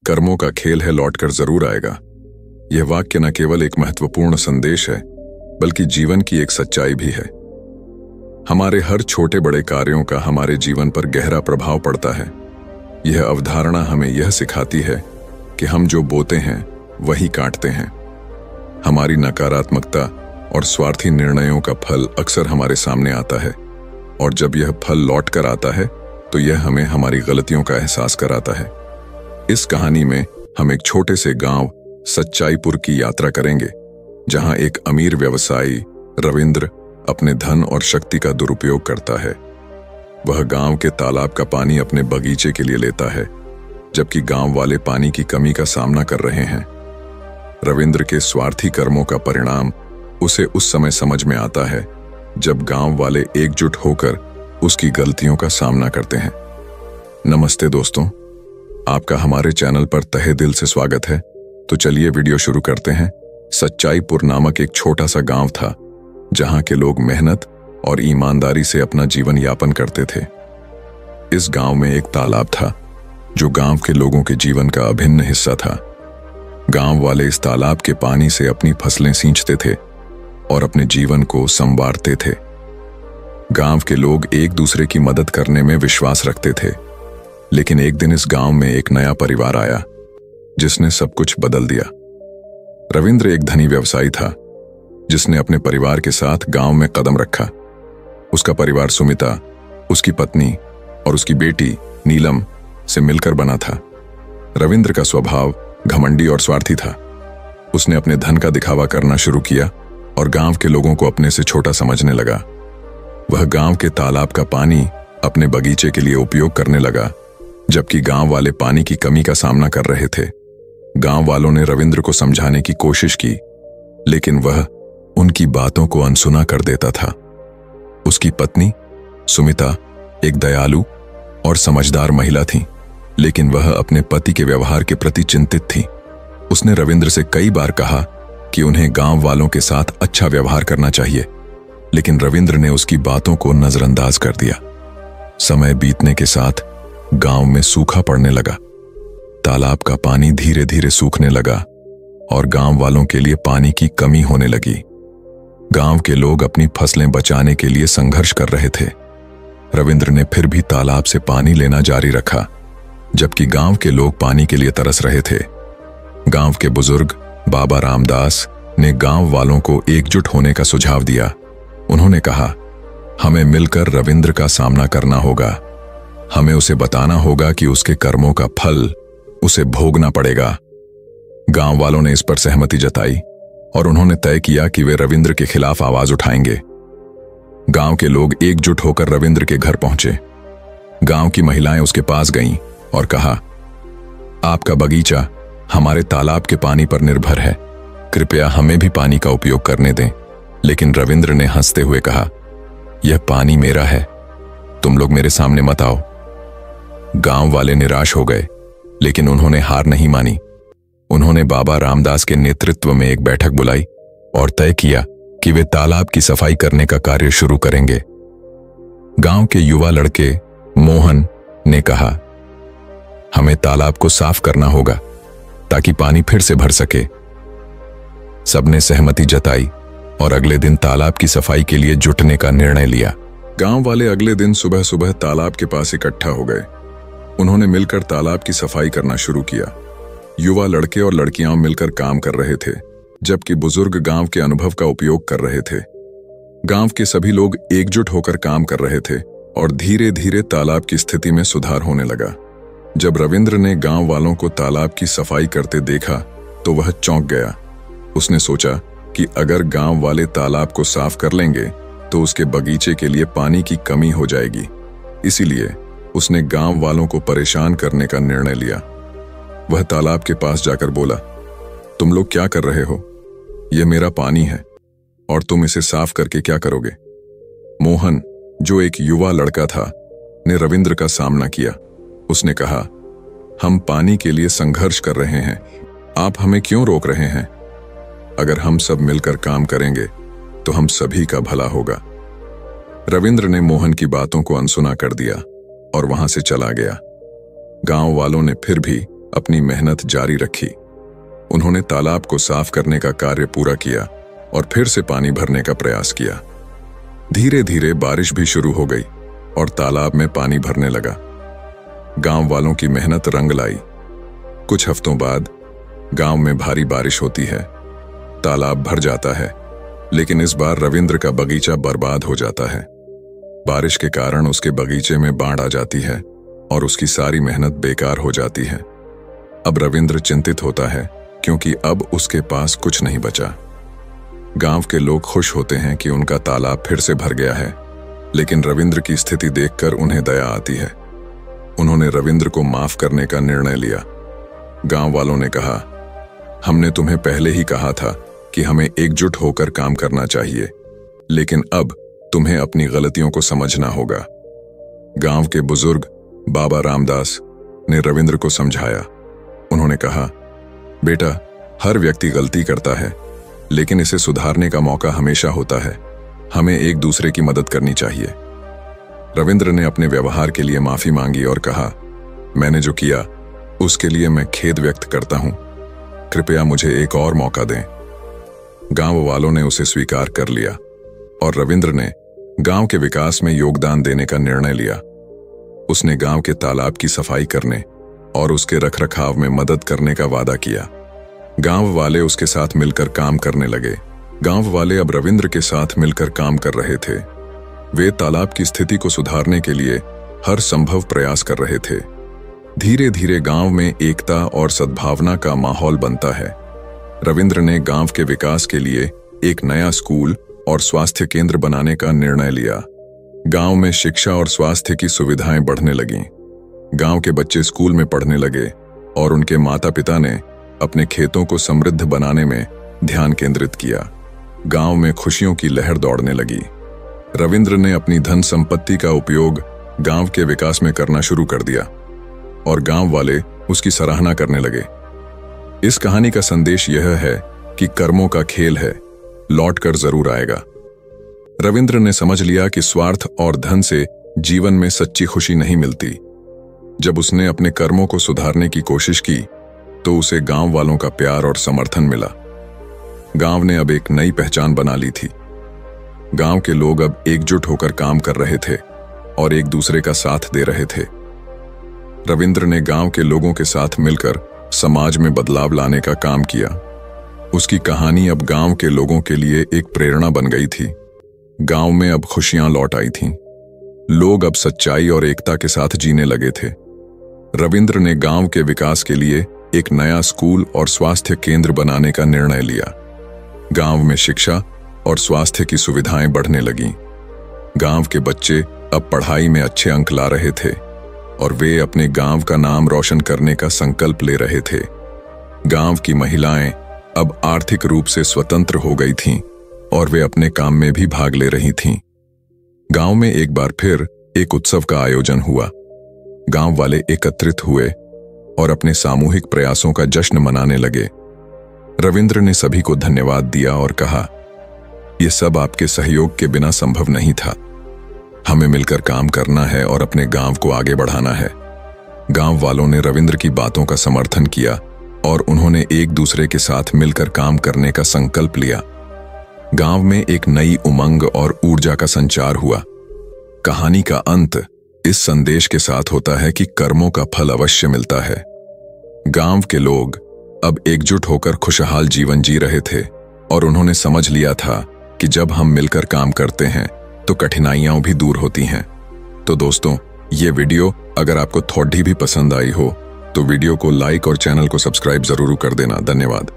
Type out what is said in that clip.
कर्मों का खेल है, लौटकर जरूर आएगा। यह वाक्य न केवल एक महत्वपूर्ण संदेश है, बल्कि जीवन की एक सच्चाई भी है। हमारे हर छोटे बड़े कार्यों का हमारे जीवन पर गहरा प्रभाव पड़ता है। यह अवधारणा हमें यह सिखाती है कि हम जो बोते हैं वही काटते हैं। हमारी नकारात्मकता और स्वार्थी निर्णयों का फल अक्सर हमारे सामने आता है, और जब यह फल लौट कर आता है तो यह हमें हमारी गलतियों का एहसास कराता है। इस कहानी में हम एक छोटे से गांव सच्चाईपुर की यात्रा करेंगे, जहां एक अमीर व्यवसायी रविंद्र अपने धन और शक्ति का दुरुपयोग करता है। वह गांव के तालाब का पानी अपने बगीचे के लिए लेता है, जबकि गांव वाले पानी की कमी का सामना कर रहे हैं। रविंद्र के स्वार्थी कर्मों का परिणाम उसे उस समय समझ में आता है जब गांव वाले एकजुट होकर उसकी गलतियों का सामना करते हैं। नमस्ते दोस्तों, आपका हमारे चैनल पर तहे दिल से स्वागत है। तो चलिए वीडियो शुरू करते हैं। सच्चाईपुर नामक एक छोटा सा गांव था, जहां के लोग मेहनत और ईमानदारी से अपना जीवन यापन करते थे। इस गांव में एक तालाब था, जो गांव के लोगों के जीवन का अभिन्न हिस्सा था। गांव वाले इस तालाब के पानी से अपनी फसलें सींचते थे और अपने जीवन को संवारते थे। गांव के लोग एक दूसरे की मदद करने में विश्वास रखते थे। लेकिन एक दिन इस गांव में एक नया परिवार आया, जिसने सब कुछ बदल दिया। रविंद्र एक धनी व्यवसायी था, जिसने अपने परिवार के साथ गांव में कदम रखा। उसका परिवार सुमिता, उसकी पत्नी और उसकी बेटी नीलम से मिलकर बना था। रविंद्र का स्वभाव घमंडी और स्वार्थी था। उसने अपने धन का दिखावा करना शुरू किया और गांव के लोगों को अपने से छोटा समझने लगा। वह गांव के तालाब का पानी अपने बगीचे के लिए उपयोग करने लगा, जबकि गांव वाले पानी की कमी का सामना कर रहे थे। गांव वालों ने रविंद्र को समझाने की कोशिश की, लेकिन वह उनकी बातों को अनसुना कर देता था। उसकी पत्नी सुमिता एक दयालु और समझदार महिला थी, लेकिन वह अपने पति के व्यवहार के प्रति चिंतित थी। उसने रविंद्र से कई बार कहा कि उन्हें गांव वालों के साथ अच्छा व्यवहार करना चाहिए, लेकिन रविंद्र ने उसकी बातों को नजरअंदाज कर दिया। समय बीतने के साथ गांव में सूखा पड़ने लगा। तालाब का पानी धीरे धीरे सूखने लगा और गांव वालों के लिए पानी की कमी होने लगी। गांव के लोग अपनी फसलें बचाने के लिए संघर्ष कर रहे थे। रविंद्र ने फिर भी तालाब से पानी लेना जारी रखा, जबकि गांव के लोग पानी के लिए तरस रहे थे। गांव के बुजुर्ग बाबा रामदास ने गांव वालों को एकजुट होने का सुझाव दिया। उन्होंने कहा, हमें मिलकर रविंद्र का सामना करना होगा। हमें उसे बताना होगा कि उसके कर्मों का फल उसे भोगना पड़ेगा। गांव वालों ने इस पर सहमति जताई और उन्होंने तय किया कि वे रविंद्र के खिलाफ आवाज उठाएंगे। गांव के लोग एकजुट होकर रविंद्र के घर पहुंचे। गांव की महिलाएं उसके पास गईं और कहा, आपका बगीचा हमारे तालाब के पानी पर निर्भर है, कृपया हमें भी पानी का उपयोग करने दें। लेकिन रविंद्र ने हंसते हुए कहा, यह पानी मेरा है, तुम लोग मेरे सामने मत आओ। गांव वाले निराश हो गए, लेकिन उन्होंने हार नहीं मानी। उन्होंने बाबा रामदास के नेतृत्व में एक बैठक बुलाई और तय किया कि वे तालाब की सफाई करने का कार्य शुरू करेंगे। गांव के युवा लड़के मोहन ने कहा, हमें तालाब को साफ करना होगा ताकि पानी फिर से भर सके। सबने सहमति जताई और अगले दिन तालाब की सफाई के लिए जुटने का निर्णय लिया। गांव वाले अगले दिन सुबह सुबह तालाब के पास इकट्ठा हो गए। उन्होंने मिलकर तालाब की सफाई करना शुरू किया। युवा लड़के और लड़कियां मिलकर काम कर रहे थे, जबकि बुजुर्ग गांव के अनुभव का उपयोग कर रहे थे। गांव के सभी लोग एकजुट होकर काम कर रहे थे और धीरे धीरे तालाब की स्थिति में सुधार होने लगा। जब रविंद्र ने गांव वालों को तालाब की सफाई करते देखा तो वह चौंक गया। उसने सोचा कि अगर गांव वाले तालाब को साफ कर लेंगे तो उसके बगीचे के लिए पानी की कमी हो जाएगी। इसीलिए उसने गांव वालों को परेशान करने का निर्णय लिया। वह तालाब के पास जाकर बोला, तुम लोग क्या कर रहे हो? यह मेरा पानी है और तुम इसे साफ करके क्या करोगे? मोहन, जो एक युवा लड़का था, ने रविंद्र का सामना किया। उसने कहा, हम पानी के लिए संघर्ष कर रहे हैं, आप हमें क्यों रोक रहे हैं? अगर हम सब मिलकर काम करेंगे तो हम सभी का भला होगा। रविंद्र ने मोहन की बातों को अनसुना कर दिया और वहां से चला गया। गांव वालों ने फिर भी अपनी मेहनत जारी रखी। उन्होंने तालाब को साफ करने का कार्य पूरा किया और फिर से पानी भरने का प्रयास किया। धीरे धीरे बारिश भी शुरू हो गई और तालाब में पानी भरने लगा। गांव वालों की मेहनत रंग लाई। कुछ हफ्तों बाद गांव में भारी बारिश होती है। तालाब भर जाता है, लेकिन इस बार रविंद्र का बगीचा बर्बाद हो जाता है। बारिश के कारण उसके बगीचे में बाढ़ आ जाती है और उसकी सारी मेहनत बेकार हो जाती है। अब रविंद्र चिंतित होता है क्योंकि अब उसके पास कुछ नहीं बचा। गांव के लोग खुश होते हैं कि उनका तालाब फिर से भर गया है, लेकिन रविंद्र की स्थिति देखकर उन्हें दया आती है। उन्होंने रविंद्र को माफ करने का निर्णय लिया। गांव वालों ने कहा, हमने तुम्हें पहले ही कहा था कि हमें एकजुट होकर काम करना चाहिए, लेकिन अब तुम्हें अपनी गलतियों को समझना होगा। गांव के बुजुर्ग बाबा रामदास ने रविंद्र को समझाया। उन्होंने कहा, बेटा, हर व्यक्ति गलती करता है, लेकिन इसे सुधारने का मौका हमेशा होता है। हमें एक दूसरे की मदद करनी चाहिए। रविंद्र ने अपने व्यवहार के लिए माफी मांगी और कहा, मैंने जो किया उसके लिए मैं खेद व्यक्त करता हूं। कृपया मुझे एक और मौका दें। गांव वालों ने उसे स्वीकार कर लिया और रविंद्र ने गांव के विकास में योगदान देने का निर्णय लिया। उसने गांव के तालाब की सफाई करने और उसके रखरखाव में मदद करने का वादा किया। गांव वाले उसके साथ मिलकर काम करने लगे। गांव वाले अब रविंद्र के साथ मिलकर काम कर रहे थे। वे तालाब की स्थिति को सुधारने के लिए हर संभव प्रयास कर रहे थे। धीरे धीरे गांव में एकता और सद्भावना का माहौल बनता है। रविंद्र ने गांव के विकास के लिए एक नया स्कूल और स्वास्थ्य केंद्र बनाने का निर्णय लिया। गांव में शिक्षा और स्वास्थ्य की सुविधाएं बढ़ने लगीं। गांव के बच्चे स्कूल में पढ़ने लगे और उनके माता पिता ने अपने खेतों को समृद्ध बनाने में ध्यान केंद्रित किया। गांव में खुशियों की लहर दौड़ने लगी। रविंद्र ने अपनी धन संपत्ति का उपयोग गांव के विकास में करना शुरू कर दिया और गांव वाले उसकी सराहना करने लगे। इस कहानी का संदेश यह है कि कर्मों का खेल है, लौटकर जरूर आएगा। रविंद्र ने समझ लिया कि स्वार्थ और धन से जीवन में सच्ची खुशी नहीं मिलती। जब उसने अपने कर्मों को सुधारने की कोशिश की तो उसे गांव वालों का प्यार और समर्थन मिला। गांव ने अब एक नई पहचान बना ली थी। गांव के लोग अब एकजुट होकर काम कर रहे थे और एक दूसरे का साथ दे रहे थे। रविंद्र ने गांव के लोगों के साथ मिलकर समाज में बदलाव लाने का काम किया। उसकी कहानी अब गांव के लोगों के लिए एक प्रेरणा बन गई थी। गांव में अब खुशियां लौट आई थीं। लोग अब सच्चाई और एकता के साथ जीने लगे थे। रविंद्र ने गांव के विकास के लिए एक नया स्कूल और स्वास्थ्य केंद्र बनाने का निर्णय लिया। गांव में शिक्षा और स्वास्थ्य की सुविधाएं बढ़ने लगीं। गांव के बच्चे अब पढ़ाई में अच्छे अंक ला रहे थे और वे अपने गांव का नाम रोशन करने का संकल्प ले रहे थे। गांव की महिलाएं अब आर्थिक रूप से स्वतंत्र हो गई थीं और वे अपने काम में भी भाग ले रही थीं। गांव में एक बार फिर एक उत्सव का आयोजन हुआ। गांव वाले एकत्रित हुए और अपने सामूहिक प्रयासों का जश्न मनाने लगे। रविंद्र ने सभी को धन्यवाद दिया और कहा, यह सब आपके सहयोग के बिना संभव नहीं था। हमें मिलकर काम करना है और अपने गांव को आगे बढ़ाना है। गांव वालों ने रविंद्र की बातों का समर्थन किया और उन्होंने एक दूसरे के साथ मिलकर काम करने का संकल्प लिया। गांव में एक नई उमंग और ऊर्जा का संचार हुआ। कहानी का अंत इस संदेश के साथ होता है कि कर्मों का फल अवश्य मिलता है। गांव के लोग अब एकजुट होकर खुशहाल जीवन जी रहे थे और उन्होंने समझ लिया था कि जब हम मिलकर काम करते हैं तो कठिनाइयां भी दूर होती हैं। तो दोस्तों, ये वीडियो अगर आपको थोड़ी भी पसंद आई हो तो वीडियो को लाइक और चैनल को सब्सक्राइब जरूर कर देना। धन्यवाद।